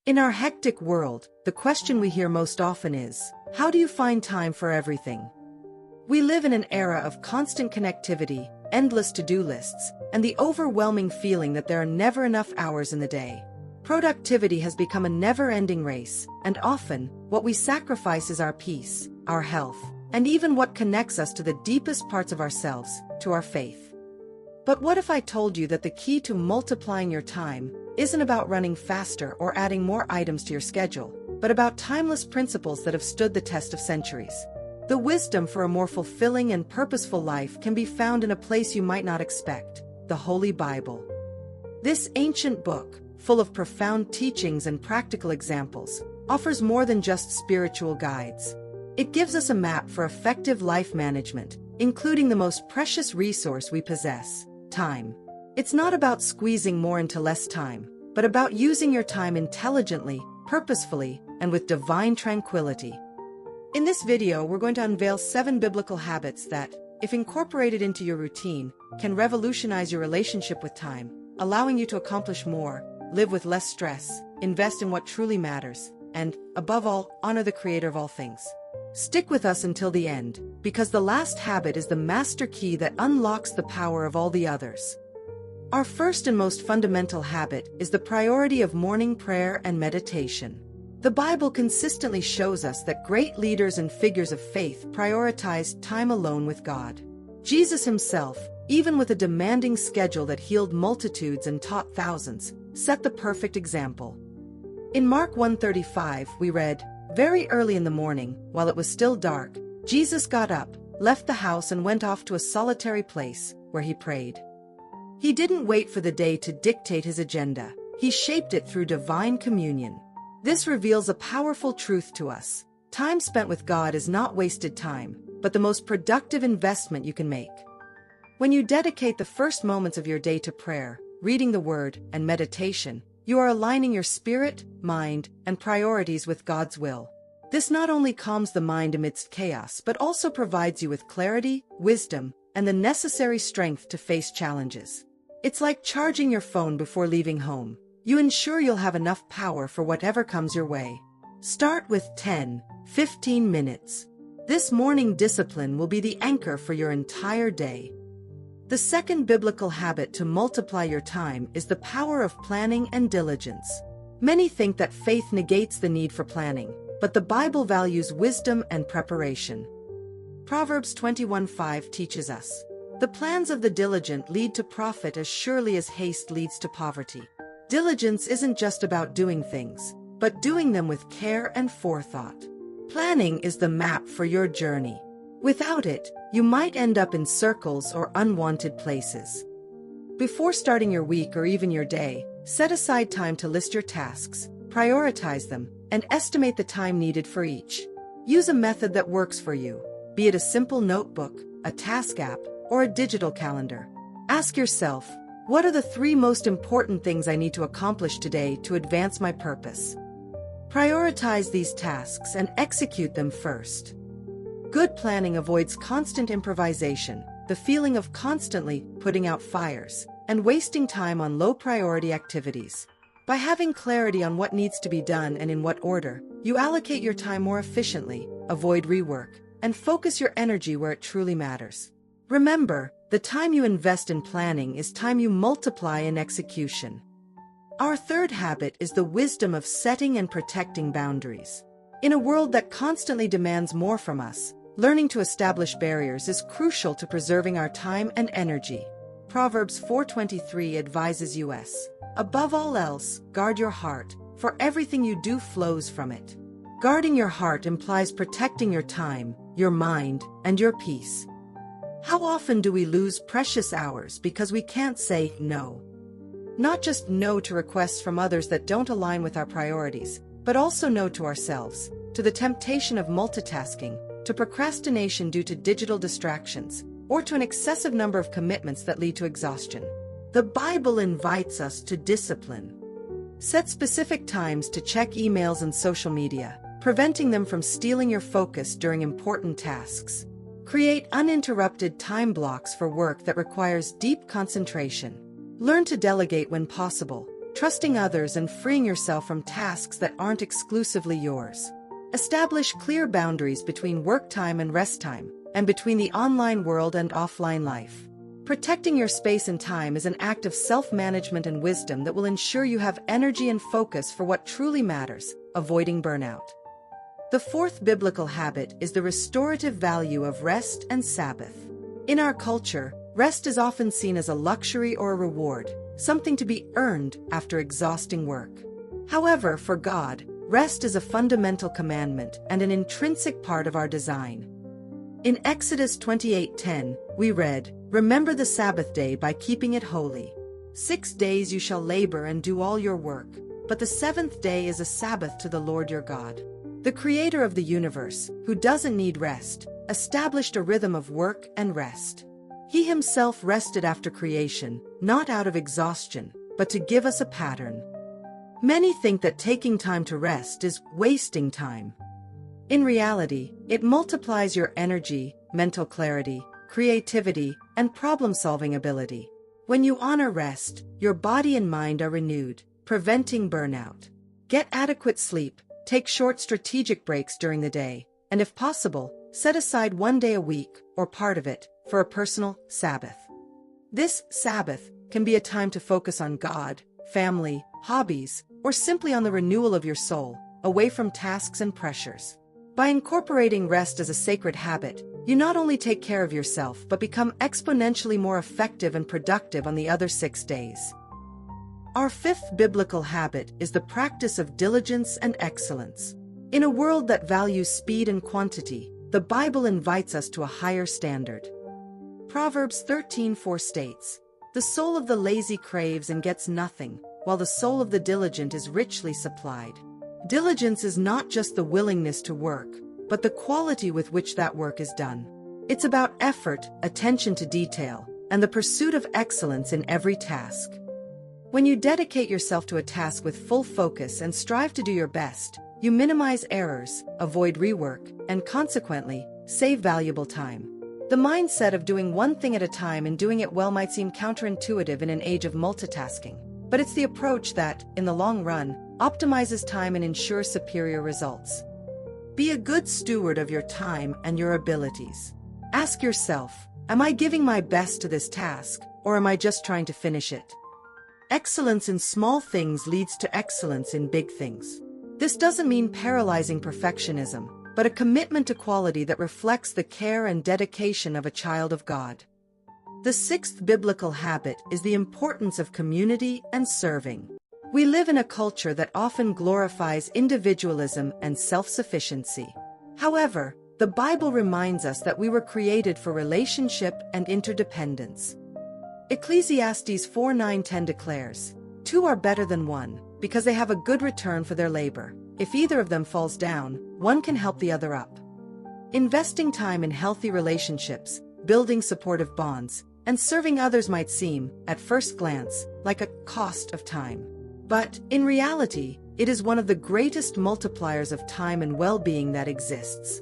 In our hectic world, the question we hear most often is, how do you find time for everything? We live in an era of constant connectivity, endless to-do lists, and the overwhelming feeling that there are never enough hours in the day. Productivity has become a never-ending race, and often, what we sacrifice is our peace, our health, and even what connects us to the deepest parts of ourselves, to our faith. But what if I told you that the key to multiplying your time isn't about running faster or adding more items to your schedule, but about timeless principles that have stood the test of centuries? The wisdom for a more fulfilling and purposeful life can be found in a place you might not expect, the Holy Bible. This ancient book, full of profound teachings and practical examples, offers more than just spiritual guides. It gives us a map for effective life management, including the most precious resource we possess, time. It's not about squeezing more into less time, but about using your time intelligently, purposefully, and with divine tranquility. In this video, we're going to unveil 7 biblical habits that, if incorporated into your routine, can revolutionize your relationship with time, allowing you to accomplish more, live with less stress, invest in what truly matters, and, above all, honor the Creator of all things. Stick with us until the end, because the last habit is the master key that unlocks the power of all the others. Our first and most fundamental habit is the priority of morning prayer and meditation. The Bible consistently shows us that great leaders and figures of faith prioritized time alone with God. Jesus himself, even with a demanding schedule that healed multitudes and taught thousands, set the perfect example. In Mark 1:35, we read, "Very early in the morning, while it was still dark, Jesus got up, left the house and went off to a solitary place, where he prayed." He didn't wait for the day to dictate his agenda. He shaped it through divine communion. This reveals a powerful truth to us. Time spent with God is not wasted time, but the most productive investment you can make. When you dedicate the first moments of your day to prayer, reading the Word, and meditation, you are aligning your spirit, mind, and priorities with God's will. This not only calms the mind amidst chaos, but also provides you with clarity, wisdom, and the necessary strength to face challenges. It's like charging your phone before leaving home. You ensure you'll have enough power for whatever comes your way. Start with 10-15 minutes. This morning discipline will be the anchor for your entire day. The second biblical habit to multiply your time is the power of planning and diligence. Many think that faith negates the need for planning, but the Bible values wisdom and preparation. Proverbs 21:5 teaches us, "The plans of the diligent lead to profit as surely as haste leads to poverty." Diligence isn't just about doing things, but doing them with care and forethought. Planning is the map for your journey. Without it, you might end up in circles or unwanted places. Before starting your week or even your day, set aside time to list your tasks, prioritize them, and estimate the time needed for each. Use a method that works for you, be it a simple notebook, a task app, or a digital calendar. Ask yourself, what are the 3 most important things I need to accomplish today to advance my purpose? Prioritize these tasks and execute them first. Good planning avoids constant improvisation, the feeling of constantly putting out fires, and wasting time on low-priority activities. By having clarity on what needs to be done and in what order, you allocate your time more efficiently, avoid rework, and focus your energy where it truly matters. Remember, the time you invest in planning is time you multiply in execution. Our third habit is the wisdom of setting and protecting boundaries. In a world that constantly demands more from us, learning to establish barriers is crucial to preserving our time and energy. Proverbs 4:23 advises us, "Above all else, guard your heart, for everything you do flows from it." Guarding your heart implies protecting your time, your mind, and your peace. How often do we lose precious hours because we can't say no? Not just no to requests from others that don't align with our priorities, but also no to ourselves, to the temptation of multitasking, to procrastination due to digital distractions, or to an excessive number of commitments that lead to exhaustion. The Bible invites us to discipline. Set specific times to check emails and social media, preventing them from stealing your focus during important tasks. Create uninterrupted time blocks for work that requires deep concentration. Learn to delegate when possible, trusting others and freeing yourself from tasks that aren't exclusively yours. Establish clear boundaries between work time and rest time, and between the online world and offline life. Protecting your space and time is an act of self-management and wisdom that will ensure you have energy and focus for what truly matters, avoiding burnout. The fourth biblical habit is the restorative value of rest and Sabbath. In our culture, rest is often seen as a luxury or a reward, something to be earned after exhausting work. However, for God, rest is a fundamental commandment and an intrinsic part of our design. In Exodus 28:10, we read, "Remember the Sabbath day by keeping it holy. 6 days you shall labor and do all your work, but the seventh day is a Sabbath to the Lord your God." The Creator of the universe, who doesn't need rest, established a rhythm of work and rest. He himself rested after creation, not out of exhaustion, but to give us a pattern. Many think that taking time to rest is wasting time. In reality, it multiplies your energy, mental clarity, creativity, and problem-solving ability. When you honor rest, your body and mind are renewed, preventing burnout. Get adequate sleep, take short strategic breaks during the day, and if possible, set aside 1 day a week, or part of it, for a personal Sabbath. This Sabbath can be a time to focus on God, family, hobbies, or simply on the renewal of your soul, away from tasks and pressures. By incorporating rest as a sacred habit, you not only take care of yourself but become exponentially more effective and productive on the other 6 days. Our fifth biblical habit is the practice of diligence and excellence. In a world that values speed and quantity, the Bible invites us to a higher standard. Proverbs 13:4 states, "The soul of the lazy craves and gets nothing, while the soul of the diligent is richly supplied." Diligence is not just the willingness to work, but the quality with which that work is done. It's about effort, attention to detail, and the pursuit of excellence in every task. When you dedicate yourself to a task with full focus and strive to do your best, you minimize errors, avoid rework, and consequently, save valuable time. The mindset of doing one thing at a time and doing it well might seem counterintuitive in an age of multitasking, but it's the approach that, in the long run, optimizes time and ensures superior results. Be a good steward of your time and your abilities. Ask yourself, am I giving my best to this task, or am I just trying to finish it? Excellence in small things leads to excellence in big things. This doesn't mean paralyzing perfectionism, but a commitment to quality that reflects the care and dedication of a child of God. The sixth biblical habit is the importance of community and serving. We live in a culture that often glorifies individualism and self-sufficiency. However, the Bible reminds us that we were created for relationship and interdependence. Ecclesiastes 4:9-10 declares, "Two are better than one, because they have a good return for their labor. If either of them falls down, one can help the other up." Investing time in healthy relationships, building supportive bonds, and serving others might seem, at first glance, like a cost of time. But, in reality, it is one of the greatest multipliers of time and well-being that exists.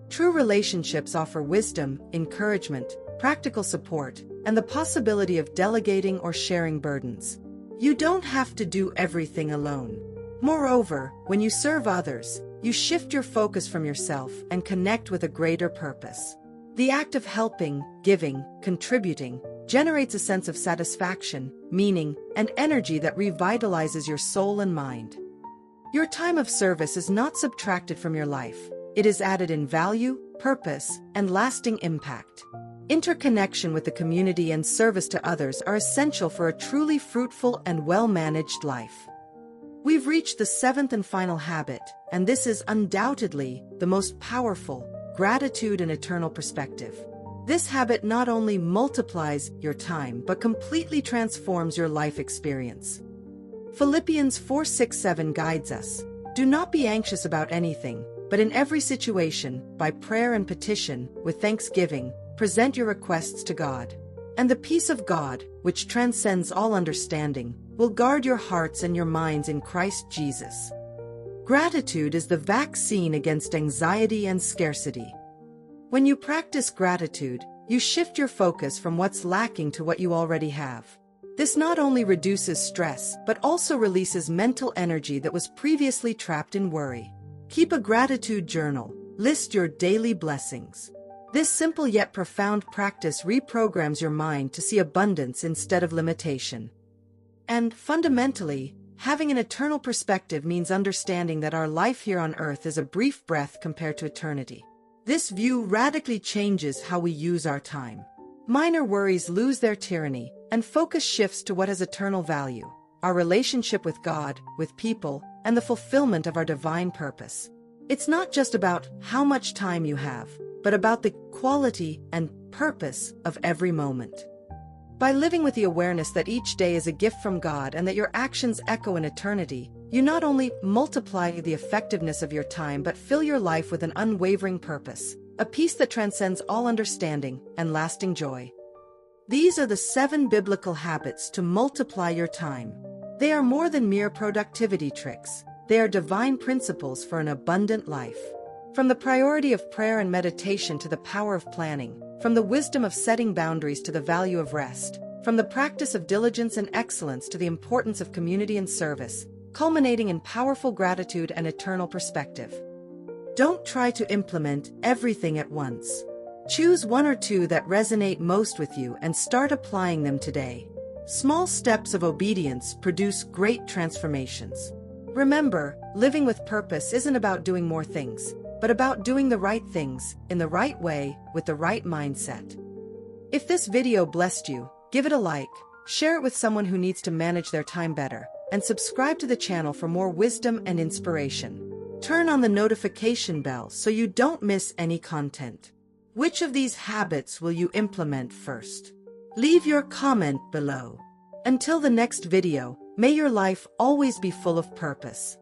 True relationships offer wisdom, encouragement, practical support, and the possibility of delegating or sharing burdens. You don't have to do everything alone. Moreover, when you serve others, you shift your focus from yourself and connect with a greater purpose. The act of helping, giving, contributing, generates a sense of satisfaction, meaning, and energy that revitalizes your soul and mind. Your time of service is not subtracted from your life. It is added in value, purpose, and lasting impact. Interconnection with the community and service to others are essential for a truly fruitful and well-managed life. We've reached the seventh and final habit, and this is undoubtedly the most powerful: gratitude and eternal perspective. This habit not only multiplies your time but completely transforms your life experience. Philippians 4:6-7 guides us. "Do not be anxious about anything, but in every situation, by prayer and petition, with thanksgiving, present your requests to God. And the peace of God, which transcends all understanding, will guard your hearts and your minds in Christ Jesus." Gratitude is the vaccine against anxiety and scarcity. When you practice gratitude, you shift your focus from what's lacking to what you already have. This not only reduces stress, but also releases mental energy that was previously trapped in worry. Keep a gratitude journal. List your daily blessings. This simple yet profound practice reprograms your mind to see abundance instead of limitation. And fundamentally, having an eternal perspective means understanding that our life here on earth is a brief breath compared to eternity. This view radically changes how we use our time. Minor worries lose their tyranny, and focus shifts to what has eternal value: our relationship with God, with people, and the fulfillment of our divine purpose. It's not just about how much time you have, but about the quality and purpose of every moment. By living with the awareness that each day is a gift from God and that your actions echo in eternity, you not only multiply the effectiveness of your time but fill your life with an unwavering purpose, a peace that transcends all understanding and lasting joy. These are the 7 biblical habits to multiply your time. They are more than mere productivity tricks. They are divine principles for an abundant life. From the priority of prayer and meditation to the power of planning, from the wisdom of setting boundaries to the value of rest, from the practice of diligence and excellence to the importance of community and service, culminating in powerful gratitude and eternal perspective. Don't try to implement everything at once. Choose 1 or 2 that resonate most with you and start applying them today. Small steps of obedience produce great transformations. Remember, living with purpose isn't about doing more things, but about doing the right things, in the right way, with the right mindset. If this video blessed you, give it a like, share it with someone who needs to manage their time better, and subscribe to the channel for more wisdom and inspiration. Turn on the notification bell so you don't miss any content. Which of these habits will you implement first? Leave your comment below. Until the next video, may your life always be full of purpose.